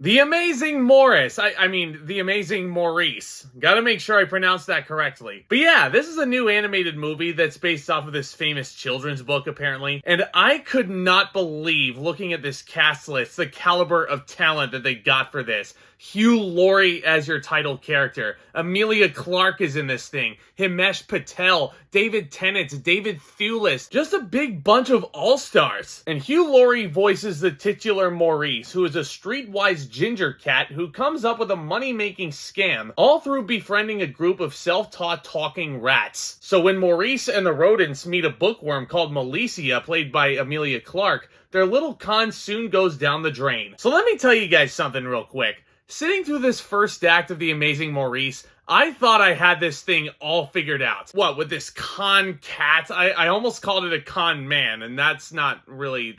The Amazing Maurice. I mean, The Amazing Maurice. Gotta make sure I pronounce that correctly. But yeah, this is a new animated movie that's based off of this famous children's book, apparently. And I could not believe, looking at this cast list, the caliber of talent that they got for this. Hugh, Laurie as your title character. Emilia Clarke is in this thing. Himesh Patel, David Tennant, David Thewlis. Just a big bunch of all-stars. And Hugh Laurie voices the titular Maurice, who is a streetwise ginger cat who comes up with a money-making scam, all through befriending a group of self-taught talking rats. So when Maurice and the rodents meet a bookworm called Emilia, played by Emilia Clarke, their little con soon goes down the drain. So let me tell you guys something real quick. Sitting through this first act of The Amazing Maurice, I thought I had this thing all figured out. What, with this con cat? I almost called it a con man, and that's not really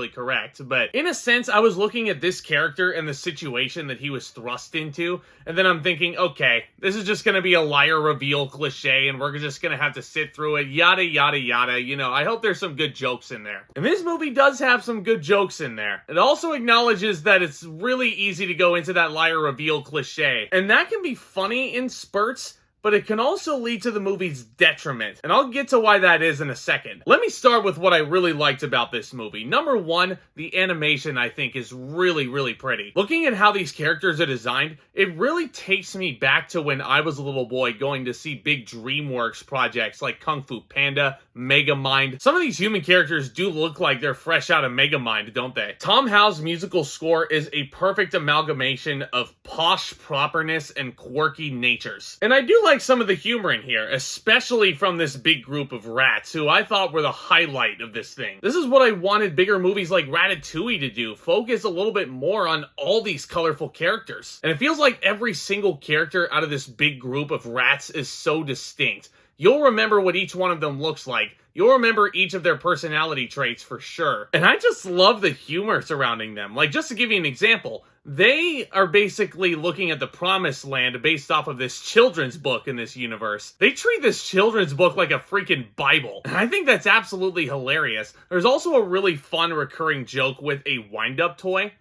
correct. But in a sense, I was looking at this character and the situation that he was thrust into, and then I'm thinking, okay, this is just gonna be a liar reveal cliche, and we're just gonna have to sit through it, yada, yada, yada. You know, I hope there's some good jokes in there. And this movie does have some good jokes in there. It also acknowledges that it's really easy to go into that liar reveal cliche, and that can be funny in spurts, but it can also lead to the movie's detriment, and I'll get to why that is in a second. Let me start with what I really liked about this movie. Number one, the animation I think is really, really pretty. Looking at how these characters are designed, it really takes me back to when I was a little boy going to see big DreamWorks projects like Kung Fu Panda, Megamind. Some of these human characters do look like they're fresh out of Megamind, don't they? Tom Howe's musical score is a perfect amalgamation of posh properness and quirky natures. And I do like some of the humor in here, especially from this big group of rats, who I thought were the highlight of this thing. This is what I wanted bigger movies like Ratatouille to do, focus a little bit more on all these colorful characters. And it feels like every single character out of this big group of rats is so distinct. You'll remember what each one of them looks like. You'll remember each of their personality traits for sure. And I just love the humor surrounding them. Like, just to give you an example, they are basically looking at the promised land based off of this children's book in this universe. They treat this children's book like a freaking Bible. And I think that's absolutely hilarious. There's also a really fun recurring joke with a wind-up toy.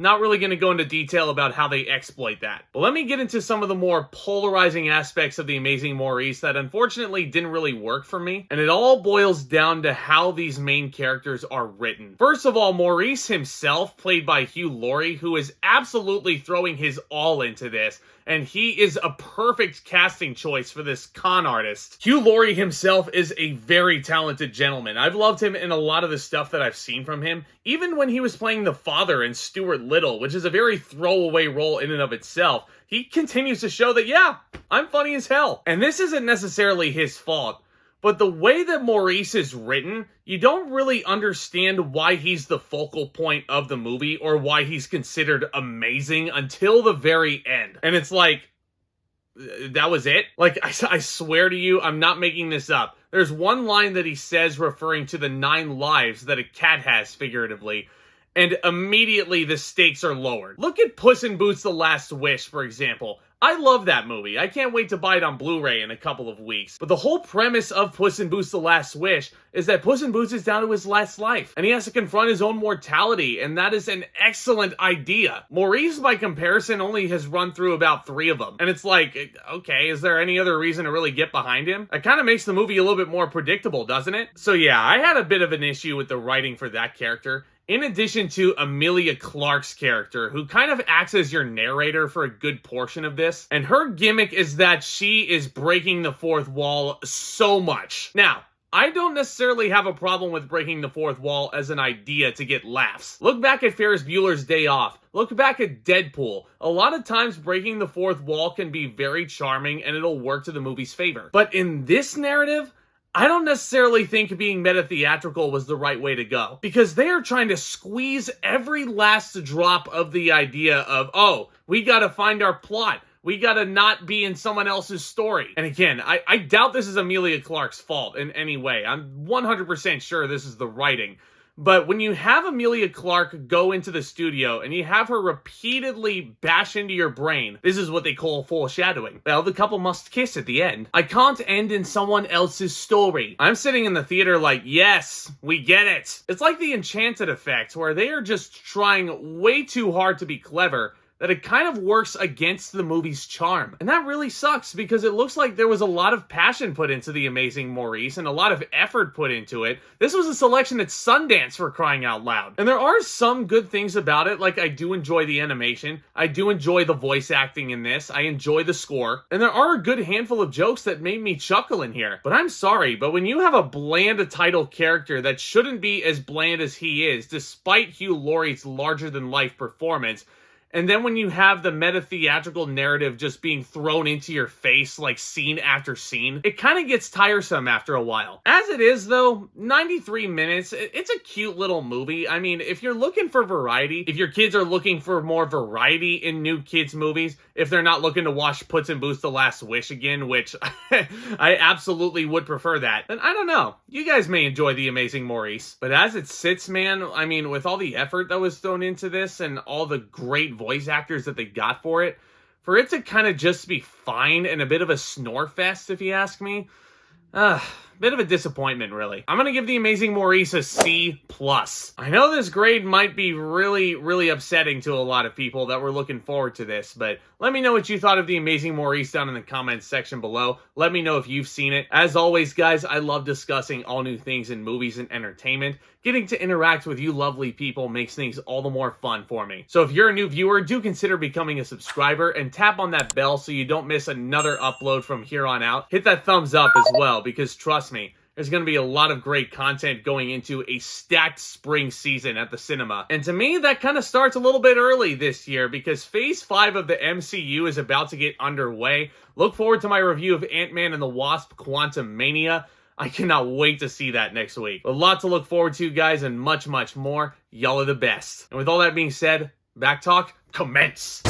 Not really going to go into detail about how they exploit that. But let me get into some of the more polarizing aspects of The Amazing Maurice that unfortunately didn't really work for me. And it all boils down to how these main characters are written. First of all, Maurice himself, played by Hugh Laurie, who is absolutely throwing his all into this. And he is a perfect casting choice for this con artist. Hugh Laurie himself is a very talented gentleman. I've loved him in a lot of the stuff that I've seen from him, even when he was playing the father in Stuart Little, which is a very throwaway role in and of itself. He continues to show that, yeah, I'm funny as hell. And this isn't necessarily his fault. But the way that Maurice is written, you don't really understand why he's the focal point of the movie or why he's considered amazing until the very end. And it's like, that was it? Like, I swear to you, I'm not making this up. There's one line that he says referring to the 9 lives that a cat has, figuratively, and immediately the stakes are lowered. Look at Puss in Boots: The Last Wish, for example. I love that movie. I can't wait to buy it on Blu-ray in a couple of weeks. But the whole premise of Puss in Boots: The Last Wish is that Puss in Boots is down to his last life, and he has to confront his own mortality, and that is an excellent idea. Maurice, by comparison, only has run through about 3 of them. And it's like, okay, is there any other reason to really get behind him? It kind of makes the movie a little bit more predictable, doesn't it? So yeah, I had a bit of an issue with the writing for that character. In addition to Emilia Clarke's character, who kind of acts as your narrator for a good portion of this. And her gimmick is that she is breaking the fourth wall so much. Now, I don't necessarily have a problem with breaking the fourth wall as an idea to get laughs. Look back at Ferris Bueller's Day Off. Look back at Deadpool. A lot of times breaking the fourth wall can be very charming and it'll work to the movie's favor. But in this narrative, I don't necessarily think being meta-theatrical was the right way to go, because they are trying to squeeze every last drop of the idea of, oh, we gotta find our plot. We gotta not be in someone else's story. And again, I doubt this is Emilia Clarke's fault in any way. I'm 100% sure this is the writing. But when you have Emilia Clarke go into the studio and you have her repeatedly bash into your brain, this is what they call foreshadowing. Well, the couple must kiss at the end. I can't end in someone else's story. I'm sitting in the theater like, yes, we get it. It's like the Enchanted effect, where they are just trying way too hard to be clever, that it kind of works against the movie's charm. And that really sucks, because it looks like there was a lot of passion put into The Amazing Maurice and a lot of effort put into it. This was a selection at Sundance, for crying out loud. And there are some good things about it, like I do enjoy the animation, I do enjoy the voice acting in this, I enjoy the score, and there are a good handful of jokes that made me chuckle in here. But I'm sorry, but when you have a bland title character that shouldn't be as bland as he is, despite Hugh Laurie's larger-than-life performance, and then when you have the meta-theatrical narrative just being thrown into your face like scene after scene, it kind of gets tiresome after a while. As it is though, 93 minutes, it's a cute little movie. I mean, if you're looking for variety, if your kids are looking for more variety in new kids movies, if they're not looking to watch Puss in Boots: The Last Wish again, which I absolutely would prefer that, then I don't know. You guys may enjoy The Amazing Maurice. But as it sits, man, I mean, with all the effort that was thrown into this and all the great voice actors that they got for it to kind of just be fine and a bit of a snore fest, if you ask me, bit of a disappointment, really. I'm gonna give The Amazing Maurice a C+. I know this grade might be really, really upsetting to a lot of people that were looking forward to this, but let me know what you thought of The Amazing Maurice down in the comments section below. Let me know if you've seen it. As always, guys, I love discussing all new things in movies and entertainment. Getting to interact with you lovely people makes things all the more fun for me. So if you're a new viewer, do consider becoming a subscriber and tap on that bell so you don't miss another upload from here on out. Hit that thumbs up as well, because trust me, there's going to be a lot of great content going into a stacked spring season at the cinema. And to me, that kind of starts a little bit early this year, because Phase 5 of the MCU is about to get underway. Look forward to my review of Ant-Man and the Wasp: Quantumania. I cannot wait to see that next week. A lot to look forward to, guys, and much, much more. Y'all are the best. And with all that being said, Back Talk, commence!